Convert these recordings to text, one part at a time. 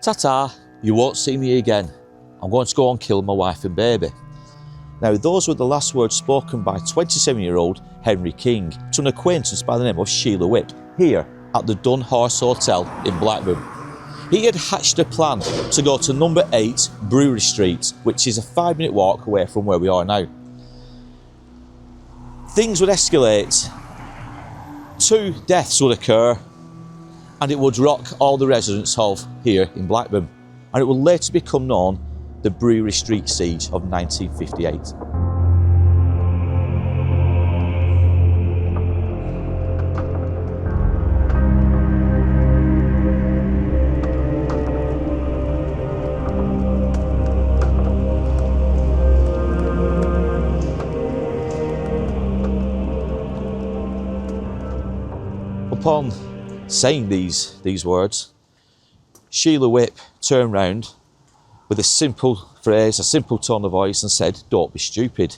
Ta-ta, you won't see me again. I'm going to go and kill my wife and baby. Now, those were the last words spoken by 27-year-old Henry King to an acquaintance by the name of Sheila Whip, here at the Dun Horse Hotel in Blackburn. He had hatched a plan to go to number 8 Brewery Street, which is a 5-minute walk away from where we are now. Things would escalate, 2 deaths would occur, and it would rock all the residents of here in Blackburn. And it would later become known the Brewery Street Siege of 1958. Upon saying these words, Sheila Whip turned round with a simple phrase, a simple tone of voice, and said, "Don't be stupid."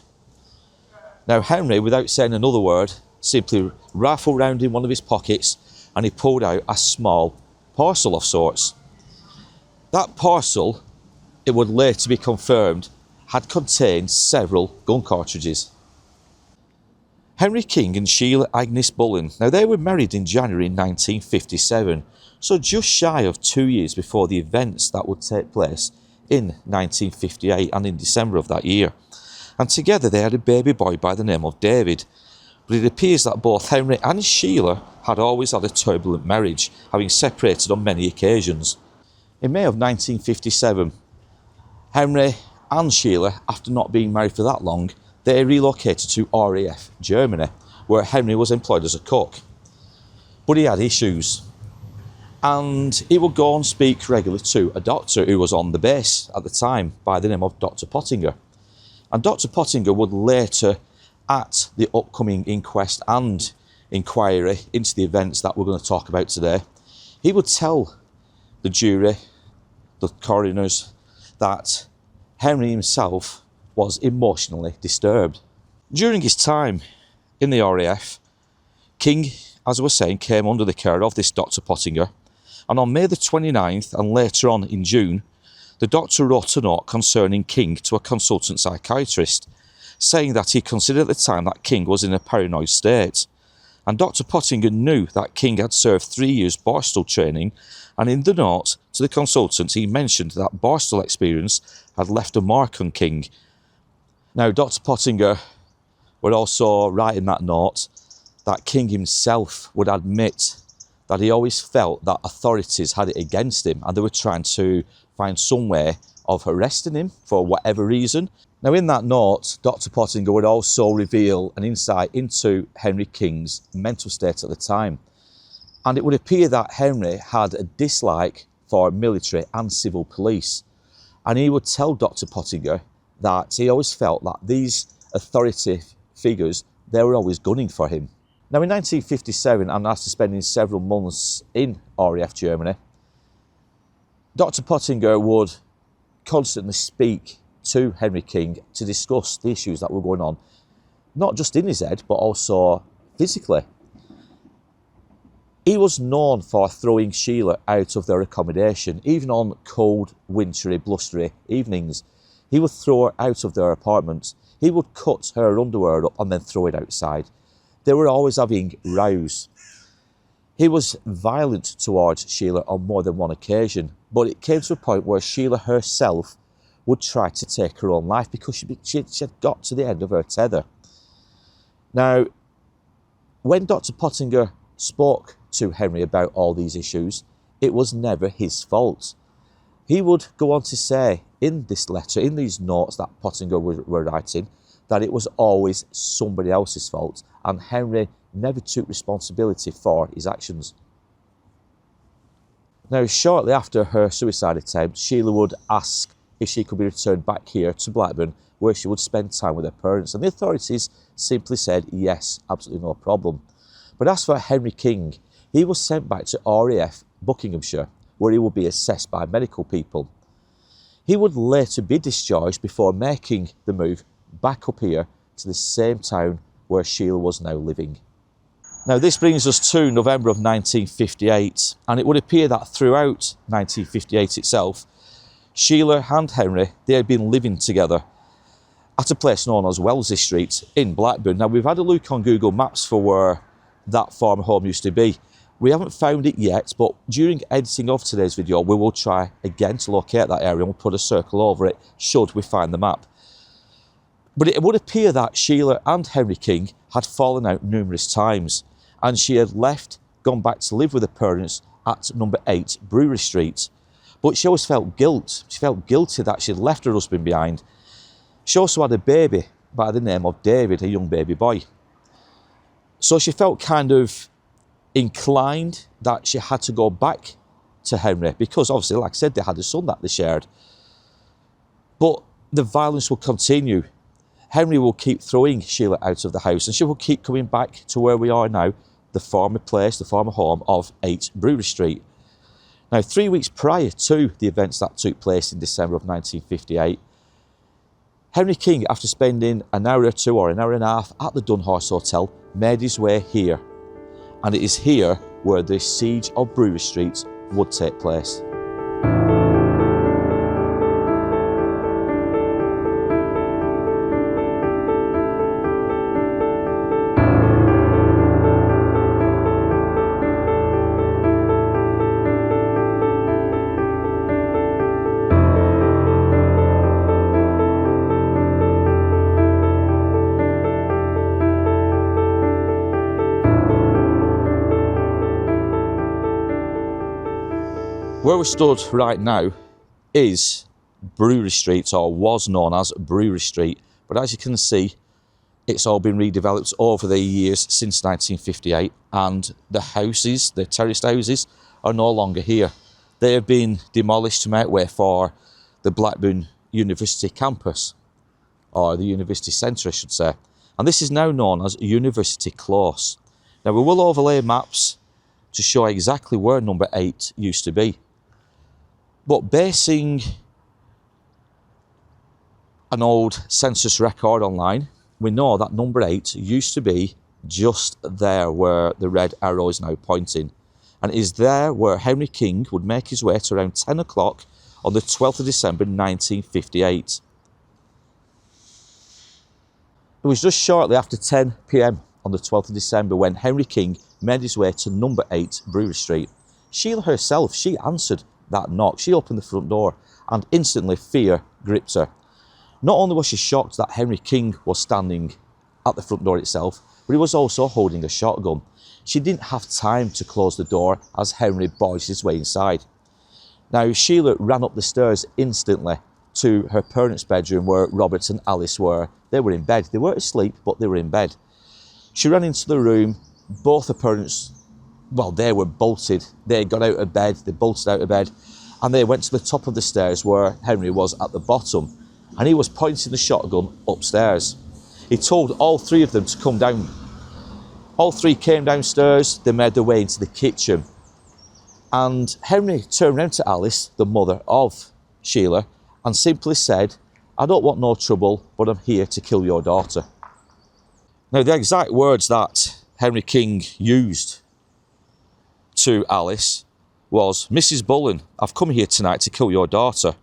Now Henry, without saying another word, simply rifled round in one of his pockets and he pulled out a small parcel of sorts. That parcel, it would later be confirmed, had contained several gun cartridges. Henry King and Sheila Agnes Bullen, now they were married in January 1957, so just shy of 2 years before the events that would take place in 1958 and in December of that year. And together they had a baby boy by the name of David. But it appears that both Henry and Sheila had always had a turbulent marriage, having separated on many occasions. In May of 1957, Henry and Sheila, after not being married for that long, they relocated to RAF, Germany, where Henry was employed as a cook. But he had issues, and he would go and speak regularly to a doctor who was on the base at the time by the name of Dr. Pottinger. And Dr. Pottinger would later, at the upcoming inquest and inquiry into the events that we're going to talk about today, he would tell the jury, the coroners, that Henry himself was emotionally disturbed. During his time in the RAF, King, as I was saying, came under the care of this Dr. Pottinger, and on May the 29th and later on in June, the doctor wrote a note concerning King to a consultant psychiatrist, saying that he considered at the time that King was in a paranoid state. And Dr. Pottinger knew that King had served 3 years Barstool training, and in the note to the consultant he mentioned that Barstool experience had left a mark on King. Now, Dr. Pottinger would also write in that note that King himself would admit that he always felt that authorities had it against him and they were trying to find some way of arresting him for whatever reason. Now, in that note, Dr. Pottinger would also reveal an insight into Henry King's mental state at the time. And it would appear that Henry had a dislike for military and civil police. And he would tell Dr. Pottinger that he always felt that these authority figures, they were always gunning for him. Now, in 1957, and after spending several months in RAF Germany, Dr. Pottinger would constantly speak to Henry King to discuss the issues that were going on, not just in his head, but also physically. He was known for throwing Sheila out of their accommodation, even on cold, wintry, blustery evenings. He would throw her out of their apartment. He would cut her underwear up and then throw it outside. They were always having rows. He was violent towards Sheila on more than one occasion, but it came to a point where Sheila herself would try to take her own life because she had got to the end of her tether. Now, when Dr. Pottinger spoke to Henry about all these issues, it was never his fault. He would go on to say in this letter, in these notes that Pottinger were writing, that it was always somebody else's fault, and Henry never took responsibility for his actions. Now, shortly after her suicide attempt, Sheila would ask if she could be returned back here to Blackburn, where she would spend time with her parents, and the authorities simply said yes, absolutely no problem. But as for Henry King, he was sent back to RAF Buckinghamshire, where he would be assessed by medical people. He would later be discharged before making the move back up here to the same town where Sheila was now living. Now this brings us to November of 1958, and it would appear that throughout 1958 itself, Sheila and Henry, they had been living together at a place known as Wellesley Street in Blackburn. Now we've had a look on Google Maps for where that farm home used to be. We haven't found it yet, but during editing of today's video, we will try again to locate that area and we'll put a circle over it should we find the map. But it would appear that Sheila and Henry King had fallen out numerous times, and she had left, gone back to live with her parents at number 8 Brewery Street. But she always felt guilt. She felt guilty that she had left her husband behind. She also had a baby by the name of David, a young baby boy. So she felt kind of inclined that she had to go back to Henry because obviously, like I said, they had a son that they shared. But the violence will continue. Henry will keep throwing Sheila out of the house and she will keep coming back to where we are now, the former place, the former home of 8 Brewery Street. Now, 3 weeks prior to the events that took place in December of 1958, Henry King, after spending an hour or two or an hour and a half at the Dunhorse Hotel, made his way here. And it is here where the siege of Brewery Street would take place. Where we stood right now is Brewery Street, or was known as Brewery Street, but as you can see, it's all been redeveloped over the years since 1958, and the houses, the terraced houses, are no longer here. They have been demolished to make way for the Blackburn University campus, or the University Centre I should say, and this is now known as University Close. Now we will overlay maps to show exactly where number 8 used to be. But basing an old census record online, we know that number 8 used to be just there where the red arrow is now pointing. And it is there where Henry King would make his way to around 10 o'clock on the 12th of December 1958. It was just shortly after 10 p.m. on the 12th of December when Henry King made his way to number 8 Brewery Street. Sheila herself, she answered that knock. She opened the front door and instantly fear gripped her. Not only was she shocked that Henry King was standing at the front door itself, but he was also holding a shotgun. She didn't have time to close the door as Henry barged his way inside. Now Sheila ran up the stairs instantly to her parents' bedroom where Robert and Alice were. They were in bed. They weren't asleep, but they were in bed. She ran into the room. Both her parents, well, they were bolted. They got out of bed, they bolted out of bed, and they went to the top of the stairs where Henry was at the bottom, and he was pointing the shotgun upstairs. He told all 3 of them to come down. All 3 came downstairs, they made their way into the kitchen, and Henry turned round to Alice, the mother of Sheila, and simply said, "I don't want no trouble, but I'm here to kill your daughter." Now the exact words that Henry King used to Alice was, "Mrs. Bullen, I've come here tonight to kill your daughter.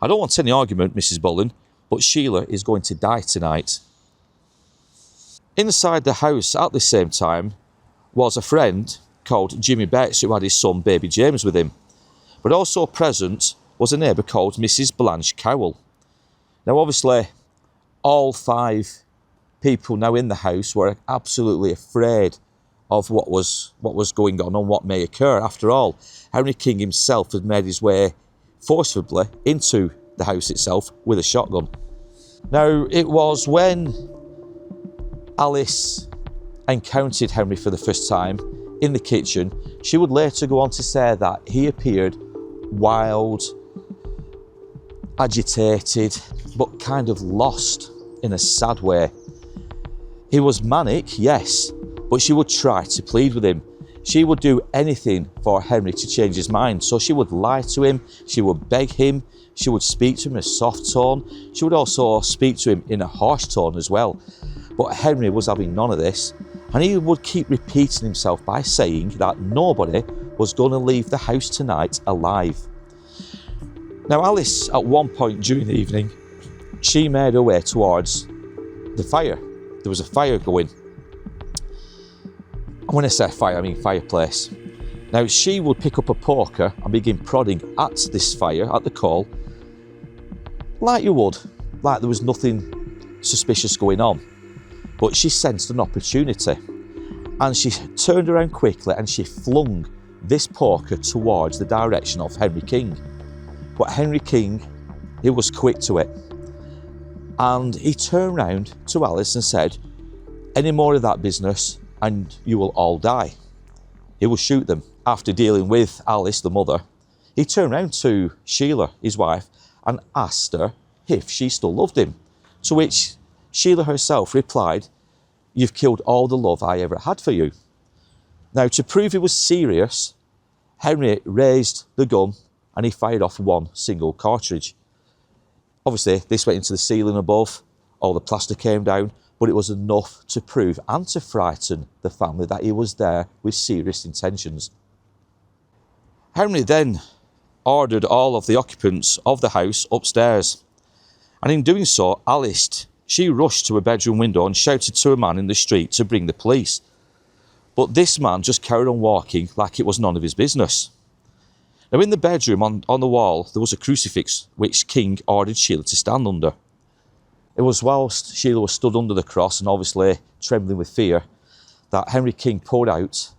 I don't want any argument, Mrs. Bullen, but Sheila is going to die tonight." Inside the house at the same time was a friend called Jimmy Betts who had his son baby James with him. But also present was a neighbour called Mrs. Blanche Cowell. Now obviously all 5 people now in the house were absolutely afraid of what was going on and what may occur. After all, Henry King himself had made his way forcibly into the house itself with a shotgun. Now, it was when Alice encountered Henry for the first time in the kitchen, she would later go on to say that he appeared wild, agitated, but kind of lost in a sad way. He was manic, yes, but she would try to plead with him. She would do anything for Henry to change his mind. So she would lie to him, she would beg him, she would speak to him in a soft tone. She would also speak to him in a harsh tone as well. But Henry was having none of this. And he would keep repeating himself by saying that nobody was going to leave the house tonight alive. Now Alice, at one point during the evening, she made her way towards the fire. There was a fire going. And when I say fire, I mean fireplace. Now she would pick up a poker and begin prodding at this fire, at the coal, like you would, like there was nothing suspicious going on. But she sensed an opportunity and she turned around quickly and she flung this poker towards the direction of Henry King. But Henry King, he was quick to it. And he turned round to Alice and said, "Any more of that business and you will all die." He will shoot them. After dealing with Alice, the mother, he turned round to Sheila, his wife, and asked her if she still loved him. To which Sheila herself replied, "You've killed all the love I ever had for you." Now, to prove he was serious, Henry raised the gun and he fired off one single cartridge. Obviously, this went into the ceiling above, all the plaster came down, but it was enough to prove and to frighten the family that he was there with serious intentions. Henry then ordered all of the occupants of the house upstairs. And in doing so, Alice, she rushed to a bedroom window and shouted to a man in the street to bring the police. But this man just carried on walking like it was none of his business. Now in the bedroom on the wall, there was a crucifix which King ordered Sheila to stand under. It was whilst Sheila was stood under the cross and obviously trembling with fear that Henry King pulled out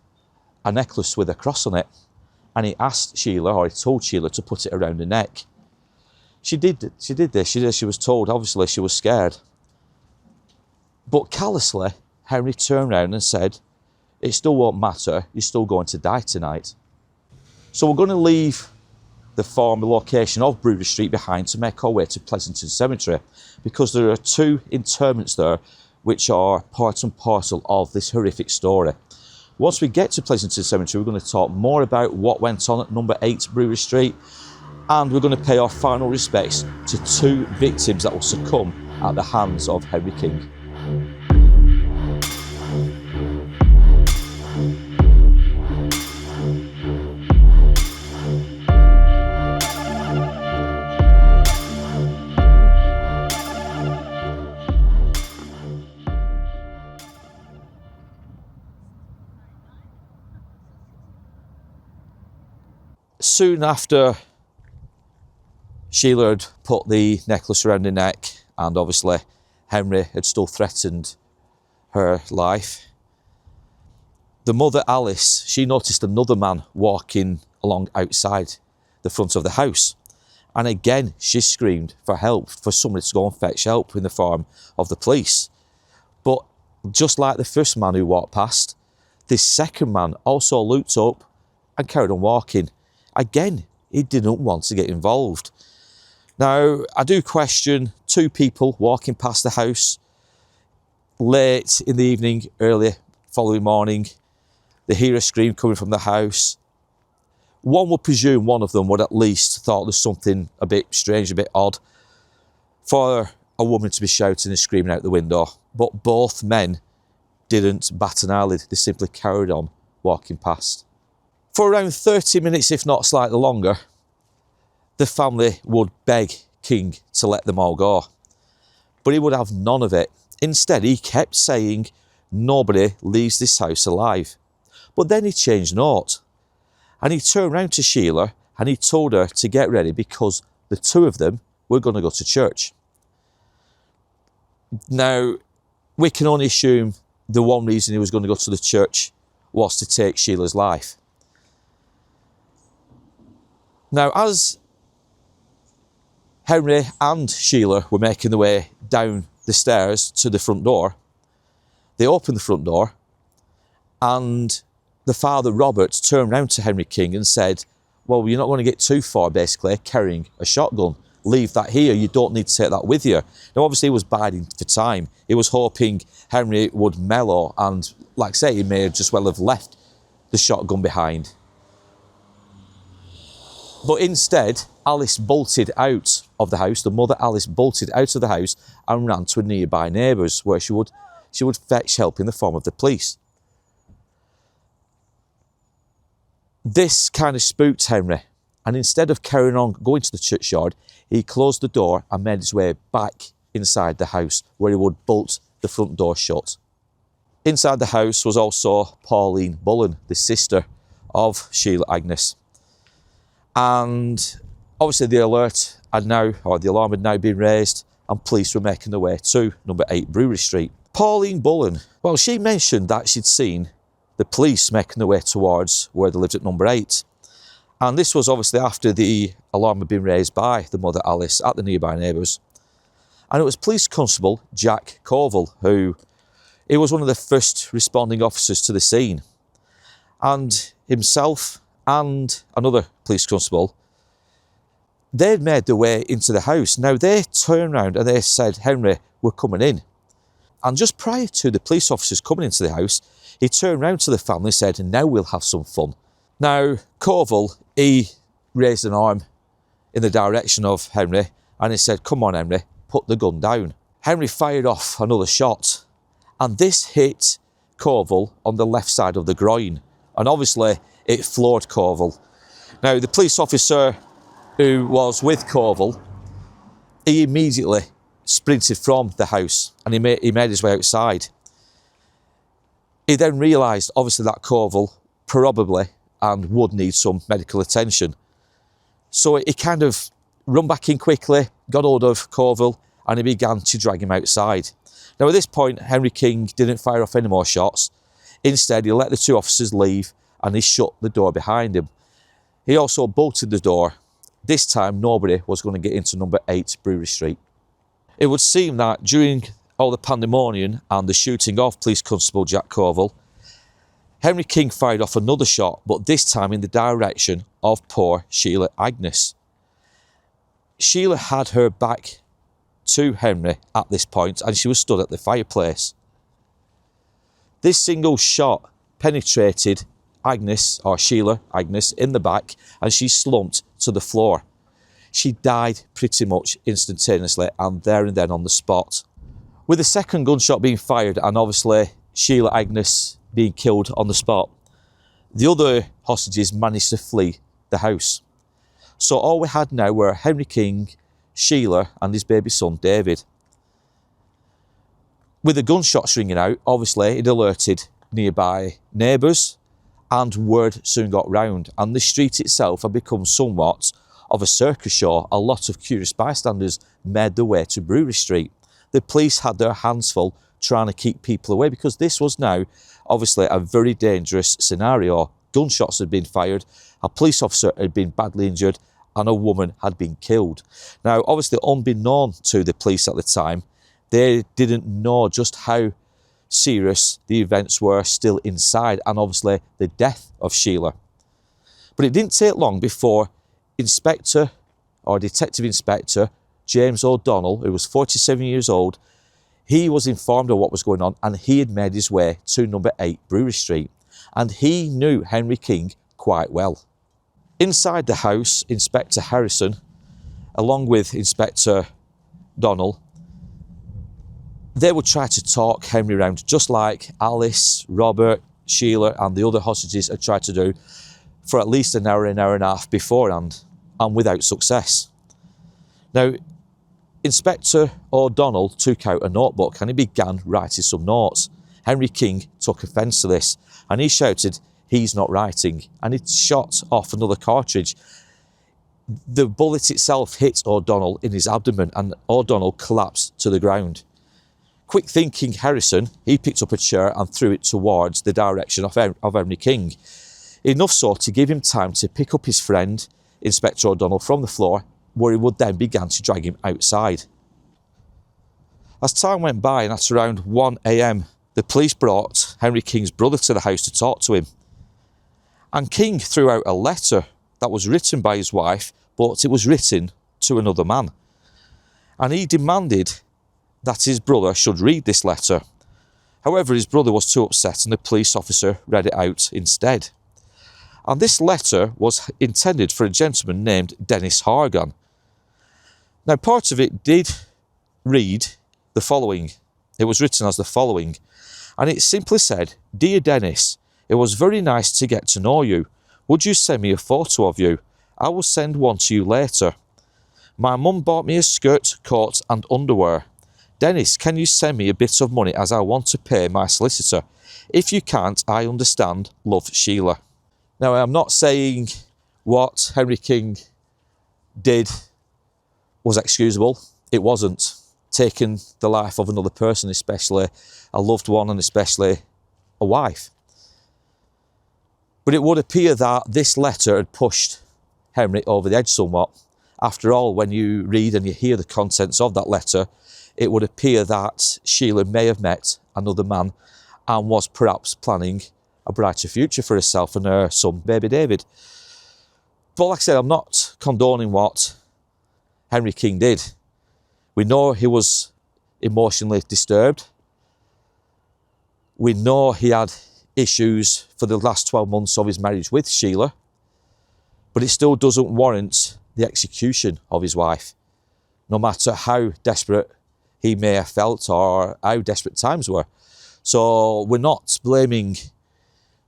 a necklace with a cross on it. And he asked Sheila, or he told Sheila to put it around her neck. She did this. She was told, obviously she was scared. But callously, Henry turned round and said, "It still won't matter, you're still going to die tonight." So we're going to leave the former location of Brewery Street behind to make our way to Pleasanton Cemetery, because there are two interments there which are part and parcel of this horrific story. Once we get to Pleasanton Cemetery, we're going to talk more about what went on at number 8 Brewery Street, and we're going to pay our final respects to two victims that will succumb at the hands of Henry King. Soon after Sheila had put the necklace around her neck, and obviously Henry had still threatened her life, the mother Alice, she noticed another man walking along outside the front of the house. And again, she screamed for help, for somebody to go and fetch help in the form of the police. But just like the first man who walked past, this second man also looked up and carried on walking. Again, he didn't want to get involved. Now, I do question two people walking past the house late in the evening, early following morning. They hear a scream coming from the house. One would presume one of them would at least thought there's something a bit strange, a bit odd, for a woman to be shouting and screaming out the window. But both men didn't bat an eyelid. They simply carried on walking past. For around 30 minutes, if not slightly longer, the family would beg King to let them all go. But he would have none of it. Instead, he kept saying, "Nobody leaves this house alive." But then he changed note. And he turned round to Sheila and he told her to get ready because the two of them were going to go to church. Now, we can only assume the one reason he was going to go to the church was to take Sheila's life. Now, as Henry and Sheila were making their way down the stairs to the front door, they opened the front door and the father, Robert, turned round to Henry King and said, "Well, you're not going to get too far, basically, carrying a shotgun. Leave that here. You don't need to take that with you." Now, obviously, he was biding for time. He was hoping Henry would mellow and, like I say, he may just well have left the shotgun behind. But instead, Alice bolted out of the house. The mother, Alice, bolted out of the house and ran to a nearby neighbour's where she would she would fetch help in the form of the police. This kind of spooked Henry, and instead of carrying on going to the churchyard, he closed the door and made his way back inside the house, where he would bolt the front door shut. Inside the house was also Pauline Bullen, the sister of Sheila Agnes. And obviously the alarm had now been raised, and police were making their way to number 8 Brewery Street. Pauline Bullen, well, she mentioned that she'd seen the police making their way towards where they lived at number 8. And this was obviously after the alarm had been raised by the mother Alice at the nearby neighbours. And it was Police Constable Jack Colville, he was one of the first responding officers to the scene. And himself and another police constable, they'd made their way into the house. Now they turned round and they said, Henry, we're coming in. And just prior to the police officers coming into the house, he turned round to the family and said, now we'll have some fun. Now, Colville, he raised an arm in the direction of Henry and he said, come on, Henry, put the gun down. Henry fired off another shot, and this hit Colville on the left side of the groin. And obviously, it floored Colville. Now, the police officer who was with Colville, he immediately sprinted from the house and he made his way outside. He then realised, obviously, that Colville probably and would need some medical attention. So he kind of run back in quickly, got hold of Colville, and he began to drag him outside. Now, at this point, Henry King didn't fire off any more shots. Instead, he let the two officers leave and he shut the door behind him. He also bolted the door. This time, nobody was going to get into number 8 Brewery Street. It would seem that during all the pandemonium and the shooting of Police Constable Jack Colville, Henry King fired off another shot, but this time in the direction of poor Sheila Agnes. Sheila had her back to Henry at this point and she was stood at the fireplace. This single shot penetrated Agnes, or Sheila Agnes, in the back, and she slumped to the floor. She died pretty much instantaneously and there and then on the spot. With the second gunshot being fired and obviously Sheila Agnes being killed on the spot, the other hostages managed to flee the house. So all we had now were Henry King, Sheila and his baby son David. With the gunshots ringing out, obviously it alerted nearby neighbours and word soon got round, and the street itself had become somewhat of a circus show. A lot of curious bystanders made their way to Brewery Street. The police had their hands full trying to keep people away because this was now obviously a very dangerous scenario. Gunshots had been fired, a police officer had been badly injured, and a woman had been killed. Now, obviously, unbeknown to the police at the time, they didn't know just how serious the events were still inside, and obviously the death of Sheila. But it didn't take long before Detective Inspector James O'Donnell, who was 47 years old, he was informed of what was going on and he had made his way to number 8 Brewery Street. And he knew Henry King quite well. Inside the house, Inspector Harrison, along with Inspector Donnell, they would try to talk Henry round, just like Alice, Robert, Sheila and the other hostages had tried to do for at least an hour and a half beforehand, and without success. Now, Inspector O'Donnell took out a notebook and he began writing some notes. Henry King took offence to this and he shouted, "He's not writing," and he shot off another cartridge. The bullet itself hit O'Donnell in his abdomen and O'Donnell collapsed to the ground. Quick thinking Harrison, he picked up a chair and threw it towards the direction of Henry King. Enough so to give him time to pick up his friend, Inspector O'Donnell, from the floor, where he would then begin to drag him outside. As time went by and at around 1 a.m, the police brought Henry King's brother to the house to talk to him. And King threw out a letter that was written by his wife, but it was written to another man. And he demanded that his brother should read this letter. However, his brother was too upset and the police officer read it out instead. And this letter was intended for a gentleman named Dennis Hargan. Now, part of it did read the following. It was written as the following: And it simply said, "Dear Dennis, it was very nice to get to know you. Would you send me a photo of you? I will send one to you later. My mum bought me a skirt, coat and underwear. Dennis, can you send me a bit of money as I want to pay my solicitor? If you can't, I understand. Love, Sheila." Now, I'm not saying what Henry King did was excusable. It wasn't. Taking the life of another person, especially a loved one and especially a wife. But it would appear that this letter had pushed Henry over the edge somewhat. After all, when you read and you hear the contents of that letter, it would appear that Sheila may have met another man and was perhaps planning a brighter future for herself and her son, baby David. But like I said, I'm not condoning what Henry King did. We know he was emotionally disturbed. We know he had issues for the last 12 months of his marriage with Sheila, but it still doesn't warrant the execution of his wife, no matter how desperate he may have felt or how desperate times were. So we're not blaming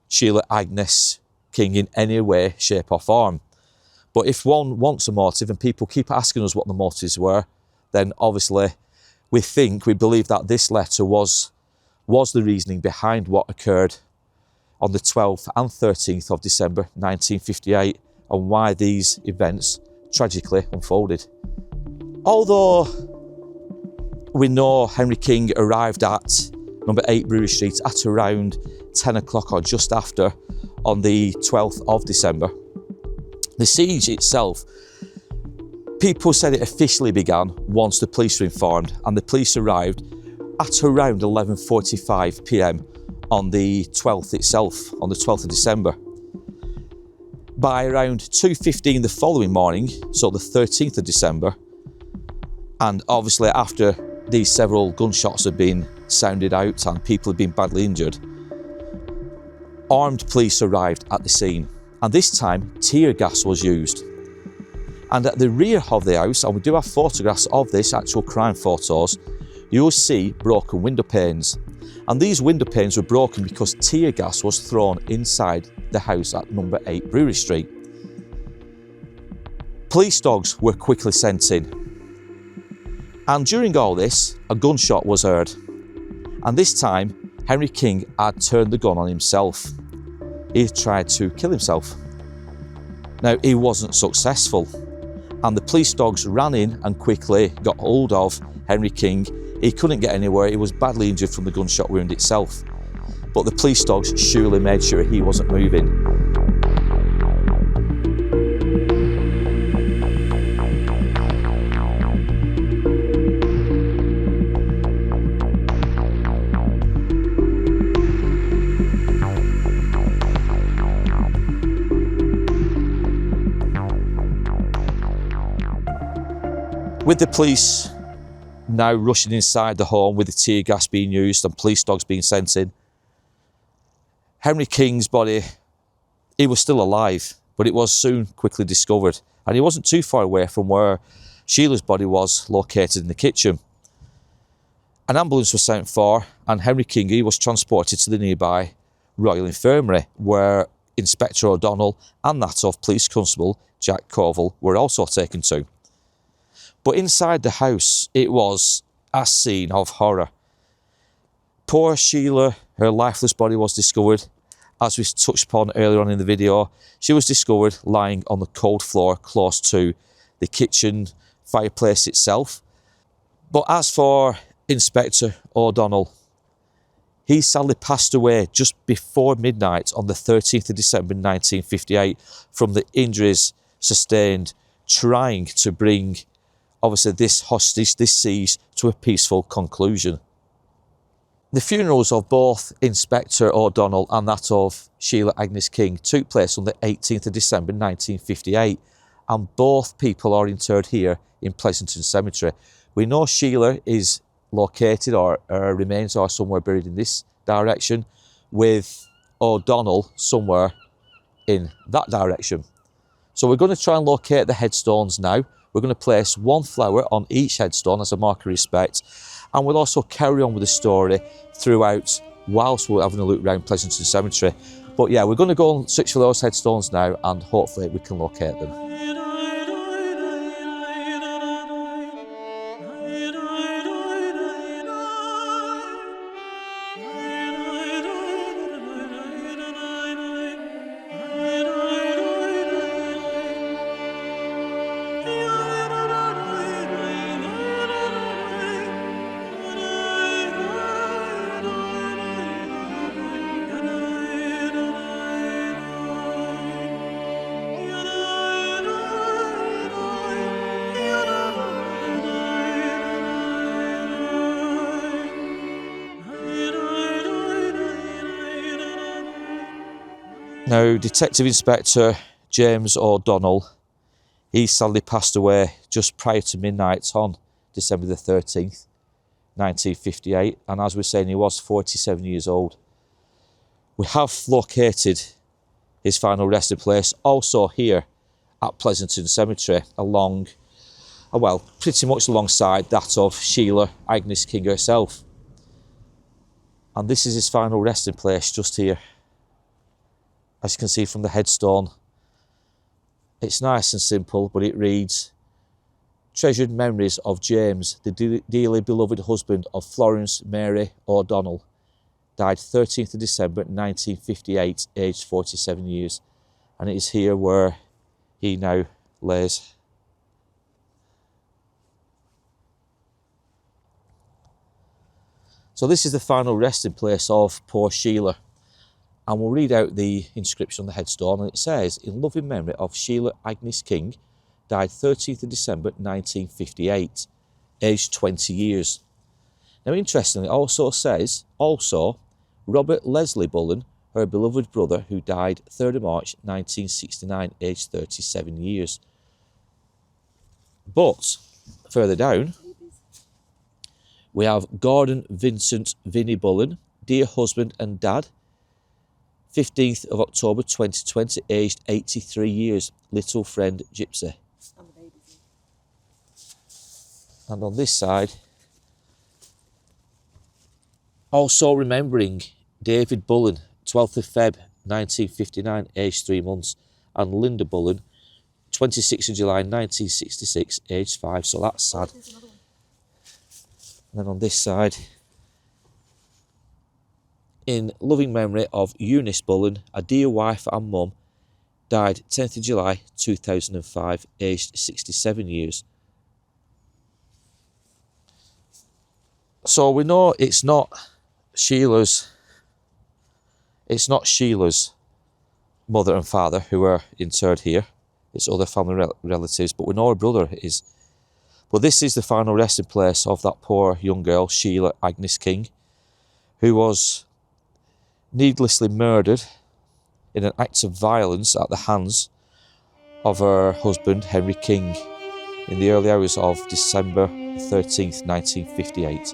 Sheila Agnes King in any way, shape or form. But if one wants a motive and people keep asking us what the motives were, then obviously we believe that this letter was the reasoning behind what occurred on the 12th and 13th of December 1958 and why these events tragically unfolded. Although we know Henry King arrived at number 8 Brewery Street at around 10 o'clock or just after on the 12th of December, the siege itself, people said it officially began once the police were informed, and the police arrived at around 11:45 p.m. on the 12th itself, on the 12th of December. By around 2:15 the following morning, so the 13th of December, and obviously after these several gunshots had been sounded out and people had been badly injured, armed police arrived at the scene, and this time tear gas was used. And at the rear of the house, and we do have photographs of this, actual crime photos, you will see broken window panes. And these window panes were broken because tear gas was thrown inside the house at number 8 Brewery Street. Police dogs were quickly sent in. And during all this, a gunshot was heard. And this time, Henry King had turned the gun on himself. He tried to kill himself. Now, he wasn't successful. And the police dogs ran in and quickly got hold of Henry King. He couldn't get anywhere. He was badly injured from the gunshot wound itself. But the police dogs surely made sure he wasn't moving. With the police now rushing inside the home with the tear gas being used and police dogs being sent in, Henry King's body, he was still alive, but it was soon quickly discovered, and he wasn't too far away from where Sheila's body was located in the kitchen. An ambulance was sent for, and Henry King, he was transported to the nearby Royal Infirmary, where Inspector O'Donnell and that of Police Constable Jack Covell were also taken to. But inside the house, it was a scene of horror. Poor Sheila, her lifeless body was discovered. As we touched upon earlier on in the video, she was discovered lying on the cold floor close to the kitchen fireplace itself. But as for Inspector O'Donnell, he sadly passed away just before midnight on the 13th of December 1958 from the injuries sustained trying to bring obviously this hostage, this siege, to a peaceful conclusion. The funerals of both Inspector O'Donnell and that of Sheila Agnes King took place on the 18th of December 1958, and both people are interred here in Pleasanton Cemetery. We know Sheila is located, or her remains are somewhere buried in this direction, with O'Donnell somewhere in that direction. So we're going to try and locate the headstones now. We're going to place one flower on each headstone as a mark of respect, and we'll also carry on with the story throughout whilst we're having a look around Pleasanton Cemetery. But yeah, we're going to go and search for those headstones now, and hopefully we can locate them. Now, Detective Inspector James O'Donnell, he sadly passed away just prior to midnight on December the 13th, 1958, and as we're saying, he was 47 years old. We have located his final resting place also here at Pleasanton Cemetery, along, well, pretty much alongside that of Sheila Agnes King herself. And this is his final resting place just here. As you can see from the headstone, it's nice and simple, but it reads, "Treasured memories of James, the dearly beloved husband of Florence Mary O'Donnell, died 13th of December 1958, aged 47 years. And it is here where he now lays. So this is the final resting place of poor Sheila. And we'll read out the inscription on the headstone, and it says, "In loving memory of Sheila Agnes King, died 13th of December 1958, aged 20 years. Now, interestingly, it also says, Robert Leslie Bullen, her beloved brother, who died 3rd of March 1969, aged 37 years. But further down, we have Gordon Vincent Vinnie Bullen, dear husband and dad, 15th of October 2020, aged 83 years, little friend Gypsy." And the babies. And on this side, also remembering David Bullen, 12th of Feb 1959, aged 3 months, and Linda Bullen, 26th of July 1966, aged 5. So that's sad. There's another one. And then on this side, in loving memory of Eunice Bullen, a dear wife and mum, died 10th of July 2005, aged 67 years. So we know it's not Sheila's mother and father who are interred here. It's other family relatives, but we know her brother is. But this is the final resting place of that poor young girl, Sheila Agnes King, who was needlessly murdered in an act of violence at the hands of her husband, Henry King, in the early hours of December 13th, 1958.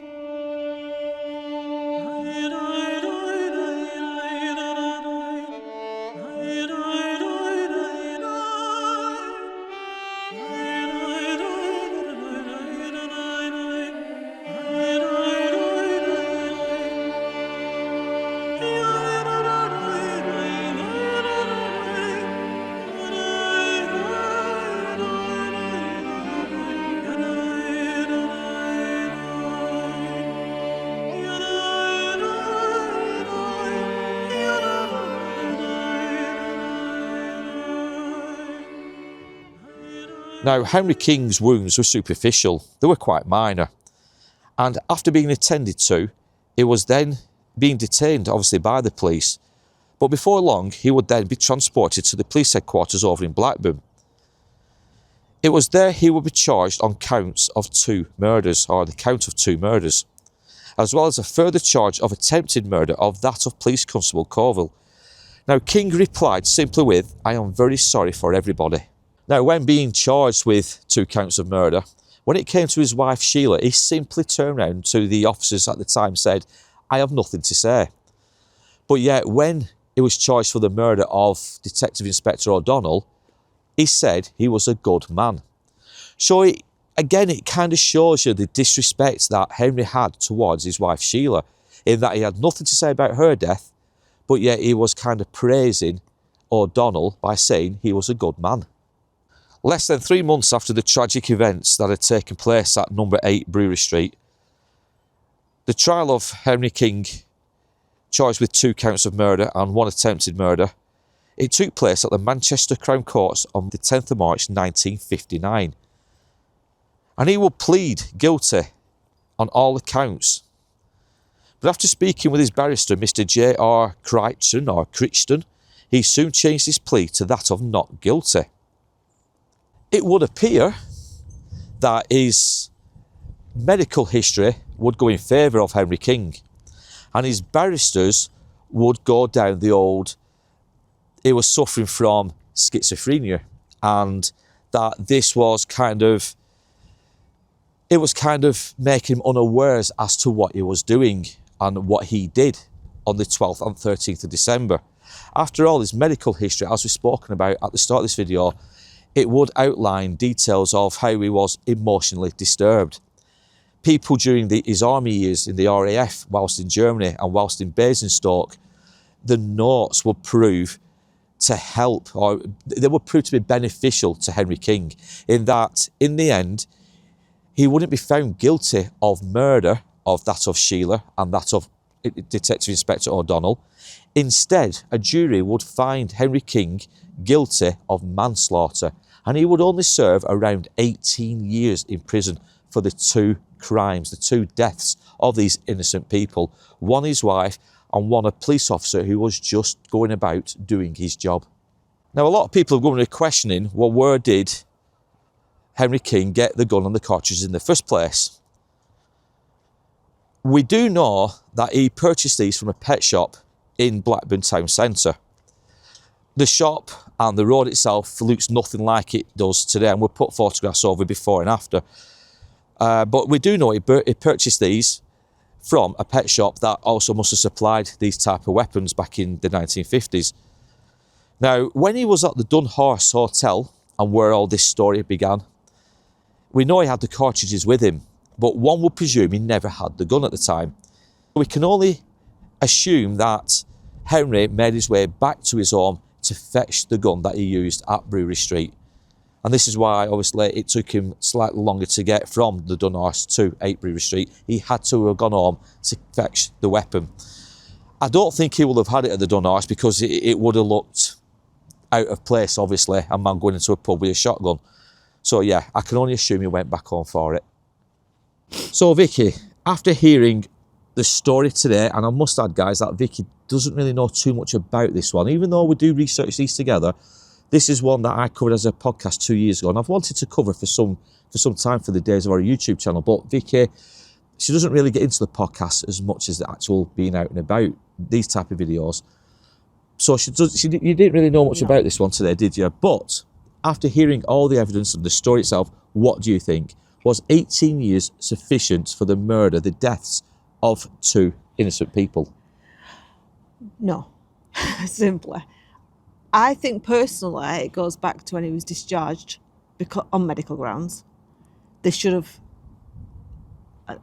Now, Henry King's wounds were superficial. They were quite minor. And after being attended to, he was then being detained, obviously, by the police. But before long, he would then be transported to the police headquarters over in Blackburn. It was there he would be charged on counts of 2 murders, or the count of 2 murders, as well as a further charge of attempted murder of that of Police Constable Colville. Now, King replied simply with, "I am very sorry for everybody." Now, when being charged with 2 counts of murder, when it came to his wife Sheila, he simply turned round to the officers at the time and said, "I have nothing to say." But yet, when he was charged for the murder of Detective Inspector O'Donnell, he said he was a good man. So, it kind of shows you the disrespect that Henry had towards his wife Sheila. in that he had nothing to say about her death, but yet he was kind of praising O'Donnell by saying he was a good man. Less than 3 months after the tragic events that had taken place at number 8 Brewery Street, the trial of Henry King, charged with 2 counts of murder and 1 attempted murder, it took place at the Manchester Crown Courts on the 10th of March 1959. And he would plead guilty on all accounts. But after speaking with his barrister, Mr. J.R. Crichton, he soon changed his plea to that of not guilty. It would appear that his medical history would go in favour of Henry King, and his barristers would go down the old, he was suffering from schizophrenia, and that this was kind of, it was kind of making him unawares as to what he was doing and what he did on the 12th and 13th of December. After all, his medical history, as we've spoken about at the start of this video, it would outline details of how he was emotionally disturbed. People during his army years in the RAF, whilst in Germany and whilst in Basingstoke, the notes would prove to help, or they would prove to be beneficial to Henry King, in that, in the end, he wouldn't be found guilty of murder, of that of Sheila and that of Detective Inspector O'Donnell. Instead, a jury would find Henry King guilty of manslaughter, and he would only serve around 18 years in prison for the 2 crimes, the 2 deaths of these innocent people, one his wife and one a police officer who was just going about doing his job. Now, a lot of people are going to be questioning, well, where did Henry King get the gun and the cartridges in the first place? We do know that he purchased these from a pet shop in Blackburn town centre. The shop and the road itself looks nothing like it does today, and we'll put photographs over before and after. But we do know he purchased these from a pet shop that also must have supplied these type of weapons back in the 1950s. Now, when he was at the Dunhorse Hotel, and where all this story began, we know he had the cartridges with him, but one would presume he never had the gun at the time. We can only assume that Henry made his way back to his home to fetch the gun that he used at Brewery Street. And this is why, obviously, it took him slightly longer to get from the Dunhorse to 8 Brewery Street. He had to have gone home to fetch the weapon. I don't think he will have had it at the Dunhorse, because it would have looked out of place, obviously, a man going into a pub with a shotgun. So yeah, I can only assume he went back home for it. So Vicky, after hearing the story today, and I must add, guys, that Vicky doesn't really know too much about this one, even though we do research these together. This is one that I covered as a podcast 2 years ago, and I've wanted to cover for some time for the days of our YouTube channel. But Vicky, she doesn't really get into the podcast as much as the actual being out and about, these type of videos. So you didn't really know much about this one today, did you? But after hearing all the evidence and the story itself, what do you think? Was 18 years sufficient for the murder, the deaths of 2 innocent people? No, simply. I think personally it goes back to when he was discharged on medical grounds. They should have,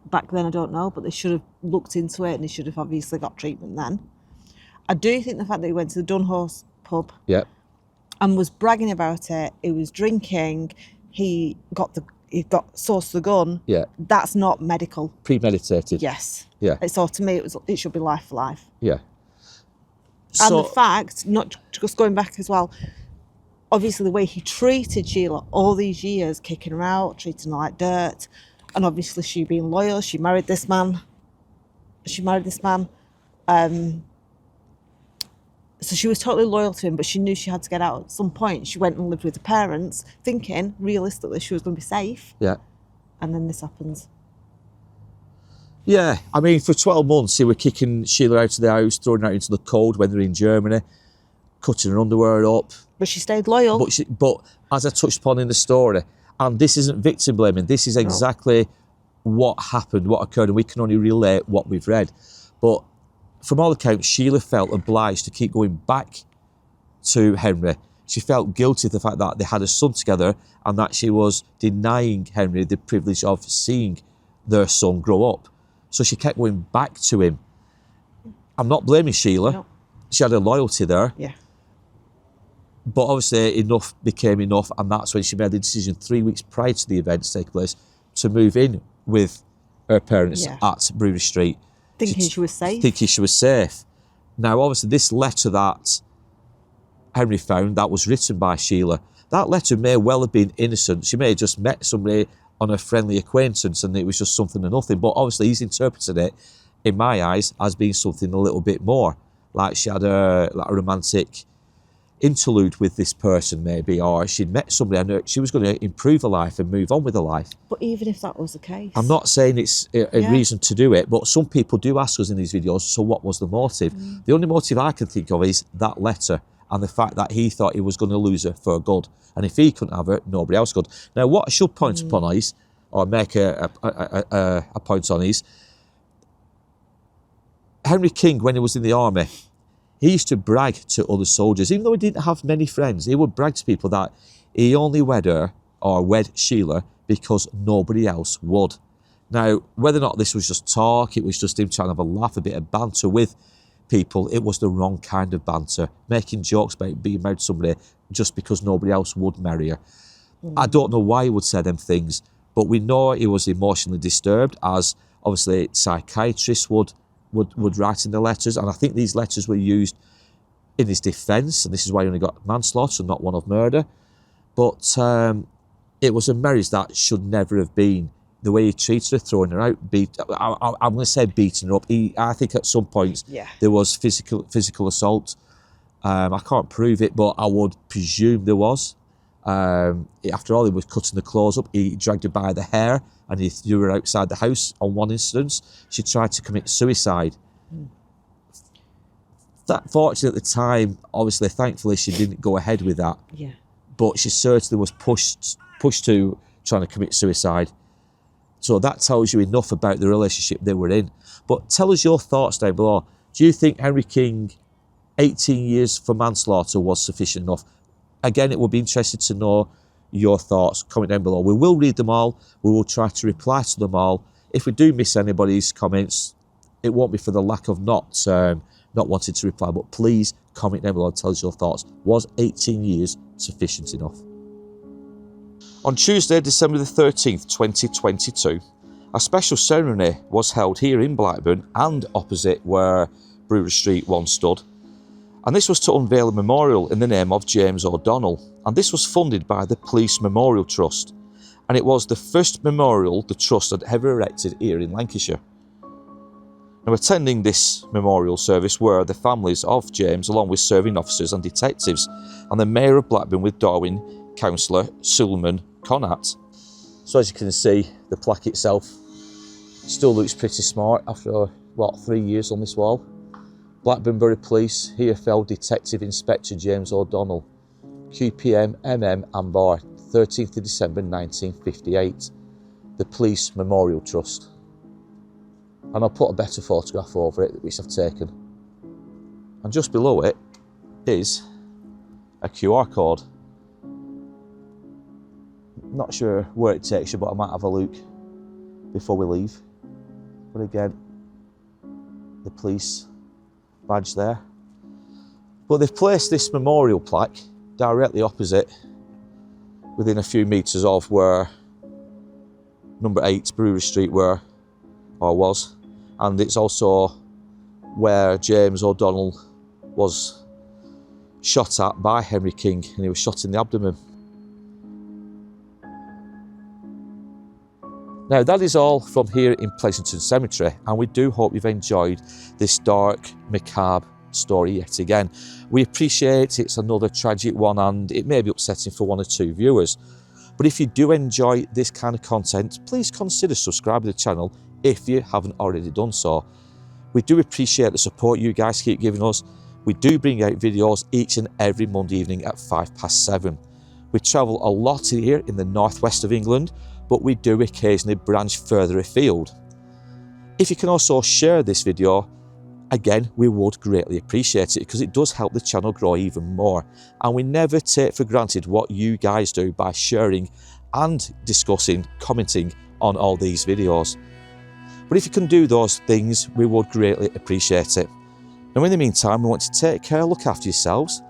back then I don't know, but they should have looked into it, and he should have obviously got treatment then. I do think the fact that he went to the Dunhorse pub and was bragging about it, he was drinking, he got sourced the gun. Yeah. That's not medical. Premeditated. Yes. Yeah. So to me, it should be life for life. Yeah. And the fact, not just going back as well, obviously the way he treated Sheila all these years, kicking her out, treating her like dirt, and obviously she being loyal, she married this man. So she was totally loyal to him, but she knew she had to get out at some point. She went and lived with her parents, thinking, realistically, she was going to be safe. Yeah. And then this happens. Yeah, I mean, for 12 months, he was kicking Sheila out of the house, throwing her out into the cold when they were in Germany, cutting her underwear up. But she stayed loyal. But as I touched upon in the story, and this isn't victim blaming, this is exactly what happened, what occurred, and we can only relate what we've read. But from all accounts, Sheila felt obliged to keep going back to Henry. She felt guilty of the fact that they had a son together, and that she was denying Henry the privilege of seeing their son grow up. So she kept going back to him. I'm not blaming Sheila. No. She had a loyalty there. Yeah. But obviously enough became enough, and that's when she made the decision 3 weeks prior to the event to take place to move in with her parents at Brewery Street. Thinking she was safe. Thinking she was safe. Now, obviously, this letter that Henry found, that was written by Sheila, that letter may well have been innocent. She may have just met somebody on a friendly acquaintance and it was just something or nothing. But obviously, he's interpreted it, in my eyes, as being something a little bit more. Like she had a romantic interlude with this person maybe, or she'd met somebody and she was going to improve her life and move on with her life. But even if that was the case, I'm not saying it's a reason to do it, but some people do ask us in these videos, so what was the motive? The only motive I can think of is that letter and the fact that he thought he was going to lose her for good, and if he couldn't have her, nobody else could. Now, what I should point upon is, or make a point on is, Henry King, when he was in the army, he used to brag to other soldiers, even though he didn't have many friends, he would brag to people that he only wed her, or wed Sheila, because nobody else would. Now, whether or not this was just talk, it was just him trying to have a laugh, a bit of banter with people, it was the wrong kind of banter, making jokes about being married to somebody just because nobody else would marry her. I don't know why he would say them things, but we know he was emotionally disturbed, as obviously psychiatrists would write in the letters, and I think these letters were used in his defence, and this is why he only got manslaughter and not one of murder. But it was a marriage that should never have been. The way he treated her, throwing her out, I'm going to say beating her up. I think at some points there was physical assault. I can't prove it, but I would presume there was. After all, he was cutting the clothes up. He dragged her by the hair and he threw her outside the house. On one instance, she tried to commit suicide. That, fortunately, at the time, obviously, thankfully, she didn't go ahead with that. Yeah. But she certainly was pushed to trying to commit suicide. So that tells you enough about the relationship they were in. But tell us your thoughts down below. Do you think Henry King, 18 years for manslaughter was sufficient enough? Again, it would be interesting to know your thoughts. Comment down below. We will read them all. We will try to reply to them all. If we do miss anybody's comments, it won't be for the lack of not wanting to reply, but please comment down below and tell us your thoughts. Was 18 years sufficient enough? On Tuesday, December the 13th, 2022, a special ceremony was held here in Blackburn and opposite where Brewery Street once stood. And this was to unveil a memorial in the name of James O'Donnell. And this was funded by the Police Memorial Trust. And it was the first memorial the Trust had ever erected here in Lancashire. Now, attending this memorial service were the families of James, along with serving officers and detectives, and the Mayor of Blackburn with Darwin, Councillor Suleiman Connacht. So as you can see, the plaque itself still looks pretty smart after, 3 years on this wall. Blackburn Borough Police, here fell Detective Inspector James O'Donnell, QPM MM and Bar, 13th of December 1958. The Police Memorial Trust. And I'll put a better photograph over it, which I've taken. And just below it is a QR code. Not sure where it takes you, but I might have a look before we leave. But again, the police badge there. But they've placed this memorial plaque directly opposite, within a few metres of where number 8 Brewery Street was. And it's also where James O'Donnell was shot at by Henry King, and he was shot in the abdomen. Now, that is all from here in Pleasanton Cemetery, and we do hope you've enjoyed this dark, macabre story yet again. We appreciate it's another tragic one, and it may be upsetting for 1 or 2 viewers. But if you do enjoy this kind of content, please consider subscribing to the channel if you haven't already done so. We do appreciate the support you guys keep giving us. We do bring out videos each and every Monday evening at 7:05. We travel a lot here in the northwest of England, but we do occasionally branch further afield. If you can also share this video, again, we would greatly appreciate it, because it does help the channel grow even more. And we never take for granted what you guys do by sharing and discussing, commenting on all these videos. But if you can do those things, we would greatly appreciate it. Now in the meantime, we want to take care, look after yourselves,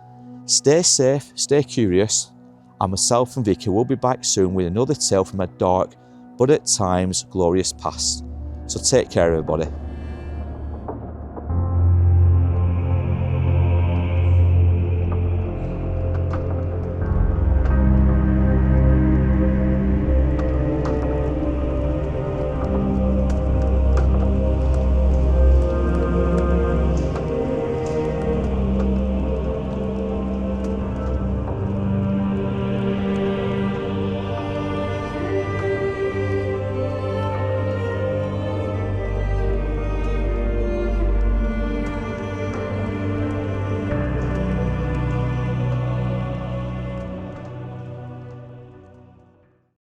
stay safe, stay curious, and myself and Vicky will be back soon with another tale from a dark, but at times glorious past. So take care everybody.